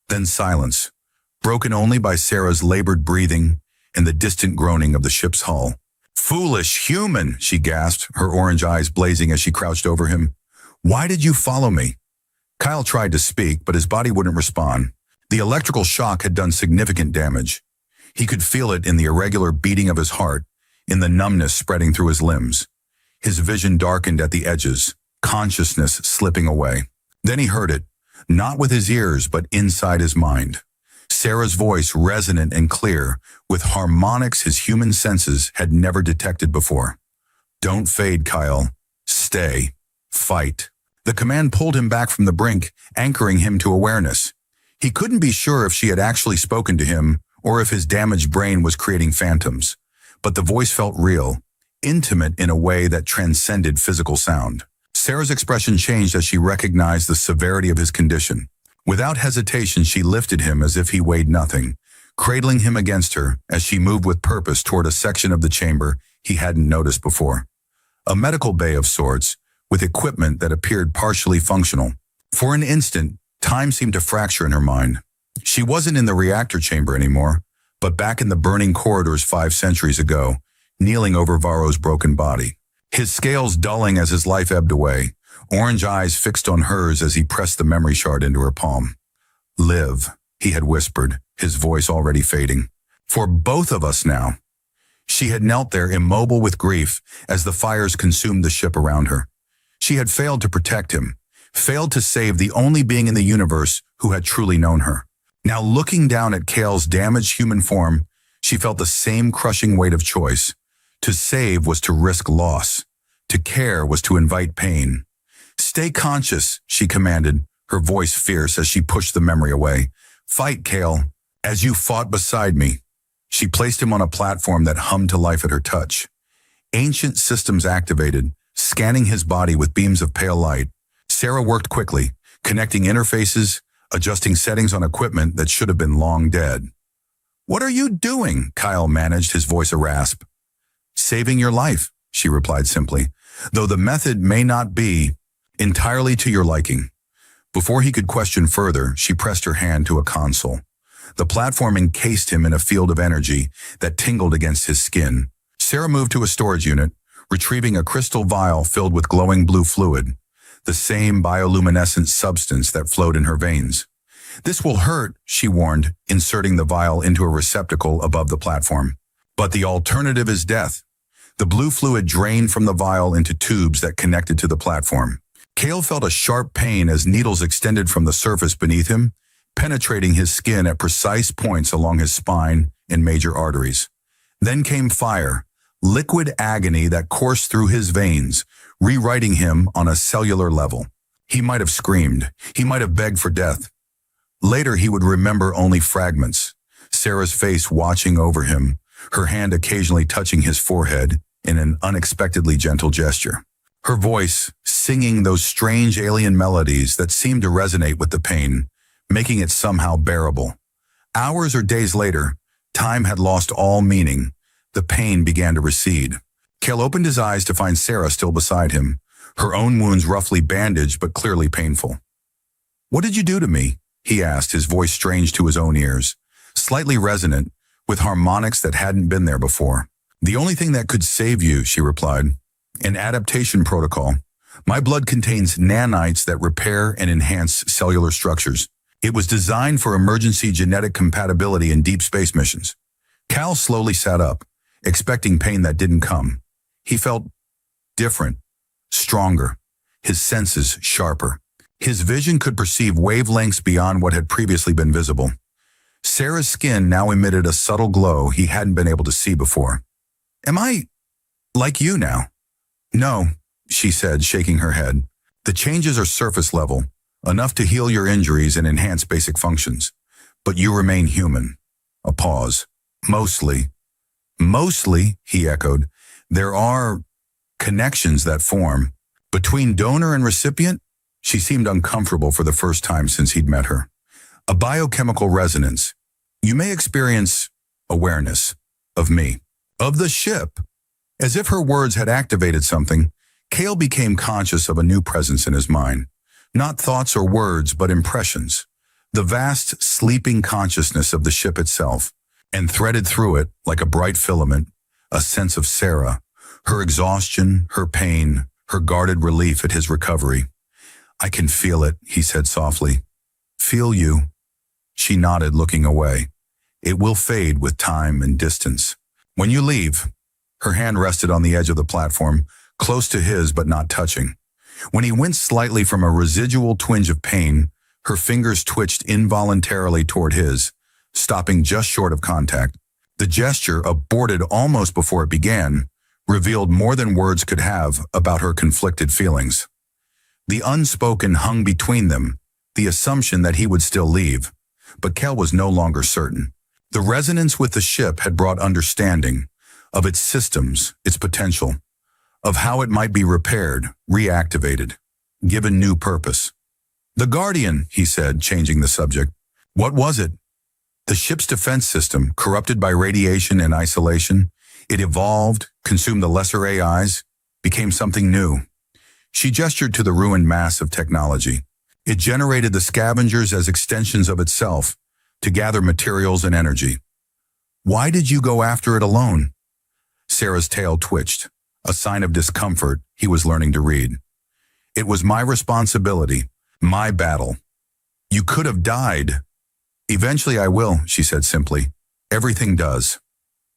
Speaker 2: Then silence, broken only by Sarah's labored breathing and the distant groaning of the ship's hull. "Foolish human," she gasped, her orange eyes blazing as she crouched over him. "Why did you follow me?" Kyle tried to speak, but his body wouldn't respond. The electrical shock had done significant damage. He could feel it in the irregular beating of his heart, in the numbness spreading through his limbs. His vision darkened at the edges, consciousness slipping away. Then he heard it, not with his ears, but inside his mind. Sarah's voice, resonant and clear, with harmonics his human senses had never detected before. "Don't fade, Kyle. Stay. Fight. The command pulled him back from the brink, anchoring him to awareness. He couldn't be sure if she had actually spoken to him or if his damaged brain was creating phantoms. But the voice felt real, intimate in a way that transcended physical sound. Sarah's expression changed as she recognized the severity of his condition. Without hesitation, she lifted him as if he weighed nothing, cradling him against her as she moved with purpose toward a section of the chamber he hadn't noticed before. A medical bay of sorts, with equipment that appeared partially functional. For an instant, time seemed to fracture in her mind. She wasn't in the reactor chamber anymore, but back in the burning corridors 5 centuries ago, kneeling over Varro's broken body. His scales dulling as his life ebbed away, orange eyes fixed on hers as he pressed the memory shard into her palm. "Live," he had whispered, his voice already fading. "For both of us now." She had knelt there immobile with grief as the fires consumed the ship around her. She had failed to protect him, failed to save the only being in the universe who had truly known her. Now looking down at Kale's damaged human form, she felt the same crushing weight of choice. To save was to risk loss. To care was to invite pain. "Stay conscious," she commanded, her voice fierce as she pushed the memory away. "Fight, Kale, as you fought beside me." She placed him on a platform that hummed to life at her touch. Ancient systems activated, scanning his body with beams of pale light. Sarah worked quickly, connecting interfaces, adjusting settings on equipment that should have been long dead. "What are you doing?" Kyle managed, his voice a rasp. "Saving your life," she replied simply, "though the method may not be entirely to your liking." Before he could question further, she pressed her hand to a console. The platform encased him in a field of energy that tingled against his skin. Sarah moved to a storage unit, retrieving a crystal vial filled with glowing blue fluid, the same bioluminescent substance that flowed in her veins. "This will hurt," she warned, inserting the vial into a receptacle above the platform. "But the alternative is death." The blue fluid drained from the vial into tubes that connected to the platform. Kale felt a sharp pain as needles extended from the surface beneath him, penetrating his skin at precise points along his spine and major arteries. Then came fire, liquid agony that coursed through his veins, rewriting him on a cellular level. He might have screamed. He might have begged for death. Later, he would remember only fragments. Sarah's face watching over him, her hand occasionally touching his forehead in an unexpectedly gentle gesture. Her voice, singing those strange alien melodies that seemed to resonate with the pain, making it somehow bearable. Hours or days later, time had lost all meaning. The pain began to recede. Kale opened his eyes to find Sarah still beside him, her own wounds roughly bandaged but clearly painful. "What did you do to me?" he asked, his voice strange to his own ears, slightly resonant, with harmonics that hadn't been there before. "The only thing that could save you," she replied. "An adaptation protocol. My blood contains nanites that repair and enhance cellular structures. It was designed for emergency genetic compatibility in deep space missions." Cal slowly sat up, expecting pain that didn't come. He felt different, stronger, his senses sharper. His vision could perceive wavelengths beyond what had previously been visible. Sarah's skin now emitted a subtle glow he hadn't been able to see before. "Am I like you now?" "No," she said, shaking her head. "The changes are surface level, enough to heal your injuries and enhance basic functions. But you remain human." A pause. "Mostly." "Mostly," he echoed. "There are connections that form." Between donor and recipient, she seemed uncomfortable for the first time since he'd met her. "A biochemical resonance. You may experience awareness of me, of the ship." As if her words had activated something, Kale became conscious of a new presence in his mind. Not thoughts or words, but impressions. The vast, sleeping consciousness of the ship itself, and threaded through it, like a bright filament, a sense of Sarah, her exhaustion, her pain, her guarded relief at his recovery. "I can feel it," he said softly. "Feel you." She nodded, looking away. "It will fade with time and distance. When you leave," her hand rested on the edge of the platform, close to his but not touching. When he winced slightly from a residual twinge of pain, her fingers twitched involuntarily toward his, stopping just short of contact. The gesture, aborted almost before it began, revealed more than words could have about her conflicted feelings. The unspoken hung between them, the assumption that he would still leave. But Kel was no longer certain. The resonance with the ship had brought understanding of its systems, its potential, of how it might be repaired, reactivated, given new purpose. "The Guardian," he said, changing the subject. "What was it?" "The ship's defense system, corrupted by radiation and isolation. It evolved, consumed the lesser AIs, became something new." She gestured to the ruined mass of technology. It generated the scavengers as extensions of itself, to gather materials and energy. "Why did you go after it alone?" Sarah's tail twitched, a sign of discomfort he was learning to read. "It was my responsibility, my battle. You could have died." "Eventually I will," she said simply. "Everything does."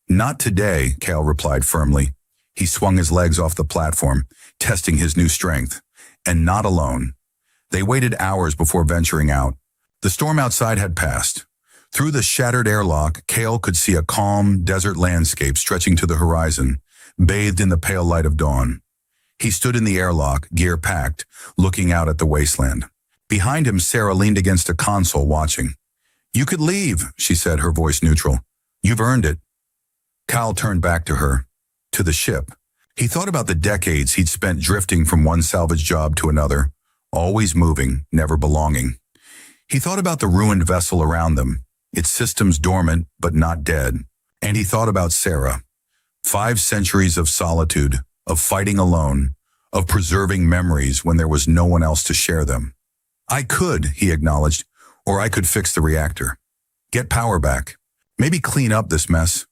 Speaker 2: "Not today," Cal replied firmly. He swung his legs off the platform, testing his new strength. And not alone. They waited hours before venturing out. The storm outside had passed. Through the shattered airlock, Cale could see a calm, desert landscape stretching to the horizon, bathed in the pale light of dawn. He stood in the airlock, gear packed, looking out at the wasteland. Behind him, Sarah leaned against a console, watching. "You could leave," she said, her voice neutral. "You've earned it." Kyle turned back to her, to the ship. He thought about the decades he'd spent drifting from one salvage job to another, always moving, never belonging. He thought about the ruined vessel around them, its systems dormant but not dead. And he thought about Sarah. 5 centuries of solitude, of fighting alone, of preserving memories when there was no one else to share them. "I could," he acknowledged, "or I could fix the reactor. Get power back. Maybe clean up this mess."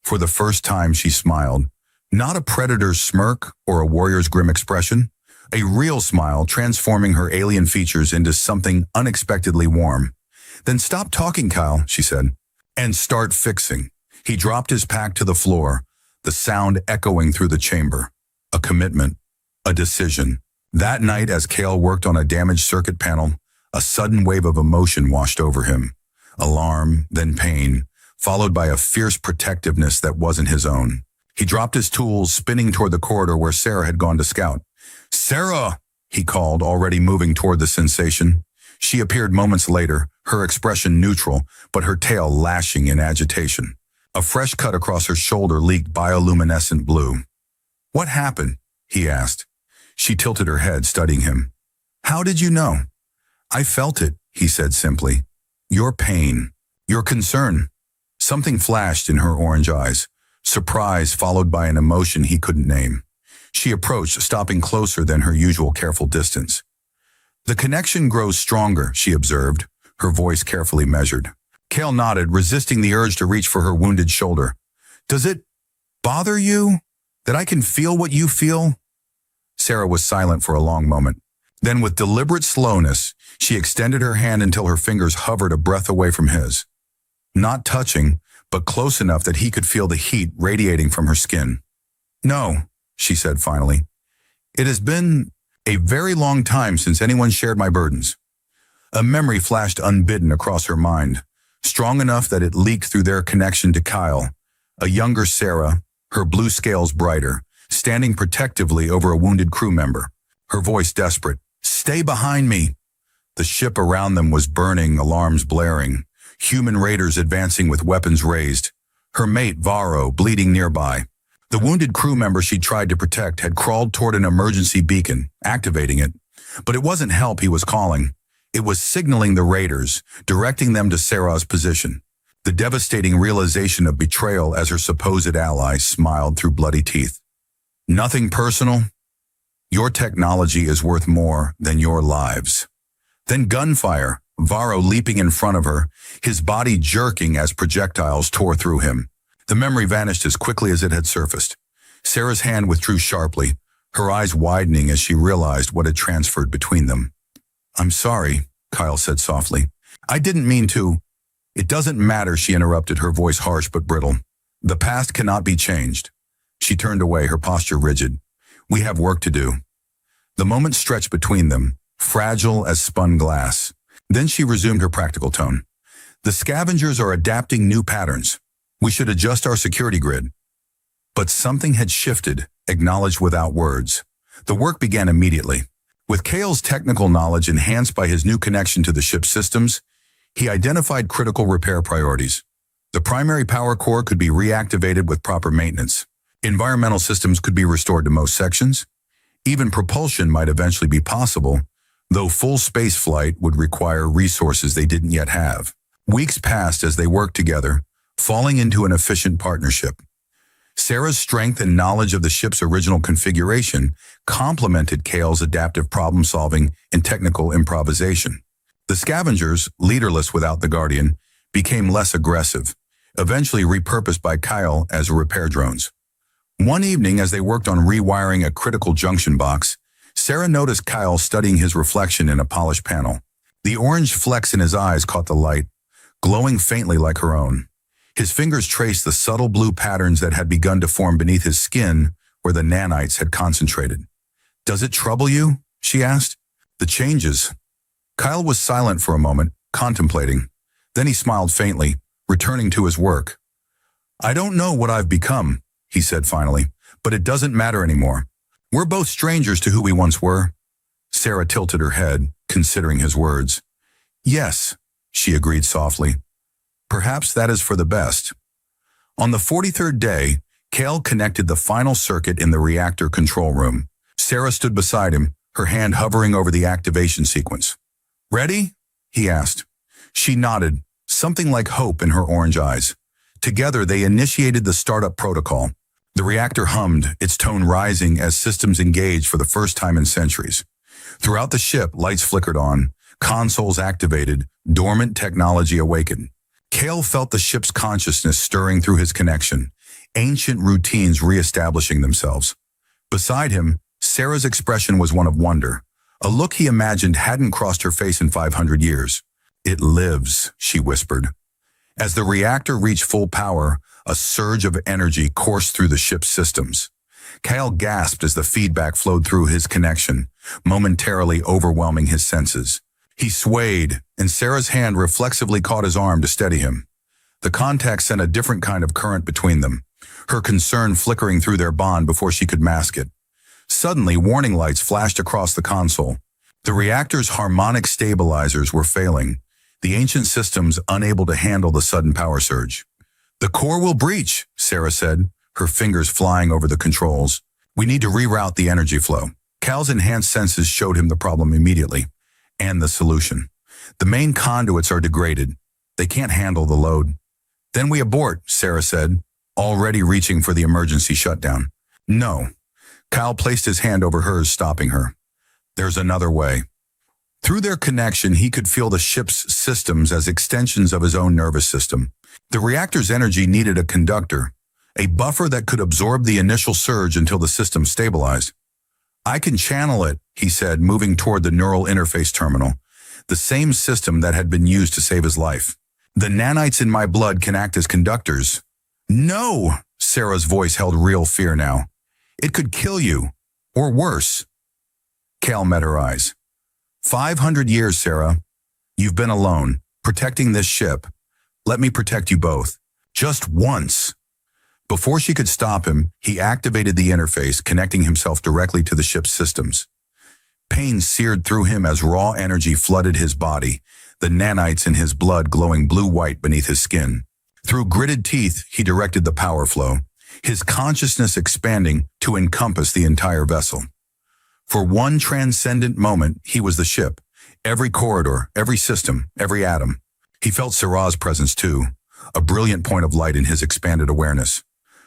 Speaker 2: For the first time she smiled. Not a predator's smirk or a warrior's grim expression. A real smile transforming her alien features into something unexpectedly warm. "Then stop talking, Kyle," she said, "and start fixing." He dropped his pack to the floor, the sound echoing through the chamber. A commitment. A decision. That night, as Cale worked on a damaged circuit panel, a sudden wave of emotion washed over him. Alarm, then pain, followed by a fierce protectiveness that wasn't his own. He dropped his tools, spinning toward the corridor where Sarah had gone to scout. "Sarah!" he called, already moving toward the sensation. She appeared moments later, her expression neutral, but her tail lashing in agitation. A fresh cut across her shoulder leaked bioluminescent blue. "What happened?" he asked. She tilted her head, studying him. "How did you know?" "I felt it," he said simply. "Your pain. Your concern." Something flashed in her orange eyes, surprise followed by an emotion he couldn't name. She approached, stopping closer than her usual careful distance. "The connection grows stronger," she observed, her voice carefully measured. Cale nodded, resisting the urge to reach for her wounded shoulder. "Does it bother you that I can feel what you feel?" Sarah was silent for a long moment. Then, with deliberate slowness, she extended her hand until her fingers hovered a breath away from his. Not touching, but close enough that he could feel the heat radiating from her skin. "No," she said finally. "It has been a very long time since anyone shared my burdens." A memory flashed unbidden across her mind, strong enough that it leaked through their connection to Kyle, a younger Sarah, her blue scales brighter, standing protectively over a wounded crew member, her voice desperate. "Stay behind me." The ship around them was burning, alarms blaring, human raiders advancing with weapons raised, her mate, Varro, bleeding nearby. The wounded crew member she tried to protect had crawled toward an emergency beacon, activating it. But it wasn't help he was calling. It was signaling the raiders, directing them to Sarah's position. The devastating realization of betrayal as her supposed ally smiled through bloody teeth. "Nothing personal. Your technology is worth more than your lives." Then gunfire, Varro leaping in front of her, his body jerking as projectiles tore through him. The memory vanished as quickly as it had surfaced. Sarah's hand withdrew sharply, her eyes widening as she realized what had transferred between them. "I'm sorry," Kyle said softly. "I didn't mean to." "It doesn't matter," she interrupted, her voice harsh but brittle. "The past cannot be changed." She turned away, her posture rigid. "We have work to do." The moment stretched between them, fragile as spun glass. Then she resumed her practical tone. "The scavengers are adapting new patterns. We should adjust our security grid." But something had shifted, acknowledged without words. The work began immediately. With Kale's technical knowledge enhanced by his new connection to the ship's systems, he identified critical repair priorities. The primary power core could be reactivated with proper maintenance. Environmental systems could be restored to most sections. Even propulsion might eventually be possible, though full space flight would require resources they didn't yet have. Weeks passed as they worked together, falling into an efficient partnership. Sarah's strength and knowledge of the ship's original configuration complemented Kale's adaptive problem-solving and technical improvisation. The scavengers, leaderless without the Guardian, became less aggressive, eventually repurposed by Kyle as repair drones. One evening, as they worked on rewiring a critical junction box, Sarah noticed Kyle studying his reflection in a polished panel. The orange flecks in his eyes caught the light, glowing faintly like her own. His fingers traced the subtle blue patterns that had begun to form beneath his skin where the nanites had concentrated. "Does it trouble you?" she asked. "The changes." Kyle was silent for a moment, contemplating. Then he smiled faintly, returning to his work. "I don't know what I've become," he said finally, "but it doesn't matter anymore. We're both strangers to who we once were." Sarah tilted her head, considering his words. "Yes," she agreed softly. "Perhaps that is for the best." On the 43rd day, Kale connected the final circuit in the reactor control room. Sarah stood beside him, her hand hovering over the activation sequence. "Ready?" he asked. She nodded, something like hope in her orange eyes. Together, they initiated the startup protocol. The reactor hummed, its tone rising as systems engaged for the first time in centuries. Throughout the ship, lights flickered on, consoles activated, dormant technology awakened. Kale felt the ship's consciousness stirring through his connection, ancient routines reestablishing themselves. Beside him, Sarah's expression was one of wonder, a look he imagined hadn't crossed her face in 500 years. "It lives," she whispered. As the reactor reached full power, a surge of energy coursed through the ship's systems. Kale gasped as the feedback flowed through his connection, momentarily overwhelming his senses. He swayed, and Sarah's hand reflexively caught his arm to steady him. The contact sent a different kind of current between them, her concern flickering through their bond before she could mask it. Suddenly, warning lights flashed across the console. The reactor's harmonic stabilizers were failing, the ancient systems unable to handle the sudden power surge. "The core will breach," Sarah said, her fingers flying over the controls. "We need to reroute the energy flow." Cal's enhanced senses showed him the problem immediately, and the solution. "The main conduits are degraded. They can't handle the load." "Then we abort," Sarah said, already reaching for the emergency shutdown. "No." Kyle placed his hand over hers, stopping her. "There's another way." Through their connection, he could feel the ship's systems as extensions of his own nervous system. The reactor's energy needed a conductor, a buffer that could absorb the initial surge until the system stabilized. "I can channel it," he said, moving toward the neural interface terminal, the same system that had been used to save his life. "The nanites in my blood can act as conductors." "No!" Sarah's voice held real fear now. "It could kill you, or worse." Kale met her eyes. 500 years, Sarah. You've been alone, protecting this ship. Let me protect you both. Just once." Before she could stop him, he activated the interface, connecting himself directly to the ship's systems. Pain seared through him as raw energy flooded his body, the nanites in his blood glowing blue-white beneath his skin. Through gritted teeth, he directed the power flow, his consciousness expanding to encompass the entire vessel. For one transcendent moment, he was the ship, every corridor, every system, every atom. He felt Sarah's presence too, a brilliant point of light in his expanded awareness.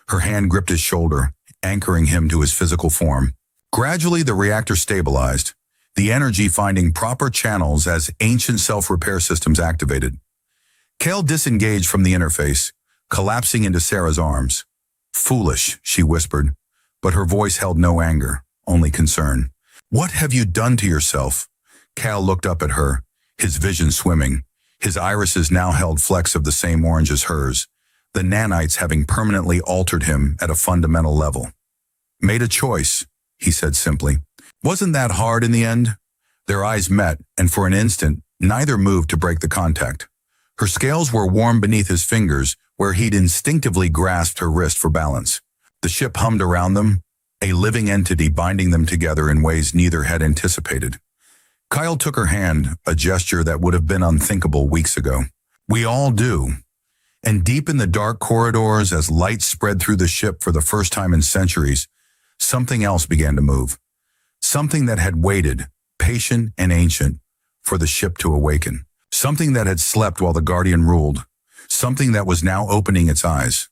Speaker 2: Her hand gripped his shoulder, anchoring him to his physical form. Gradually, the reactor stabilized, the energy finding proper channels as ancient self-repair systems activated. Kale disengaged from the interface, collapsing into Sarah's arms. "Foolish," she whispered, but her voice held no anger, only concern. "What have you done to yourself?" Kale looked up at her, his vision swimming. His irises now held flecks of the same orange as hers, the nanites having permanently altered him at a fundamental level. "Made a choice," he said simply. "Wasn't that hard in the end?" Their eyes met, and for an instant, neither moved to break the contact. Her scales were warm beneath his fingers, where he'd instinctively grasped her wrist for balance. The ship hummed around them, a living entity binding them together in ways neither had anticipated. Kyle took her hand, a gesture that would have been unthinkable weeks ago. We all do. And deep in the dark corridors, as light spread through the ship for the first time in centuries, something else began to move. Something that had waited, patient and ancient, for the ship to awaken. Something that had slept while the Guardian ruled. Something that was now opening its eyes.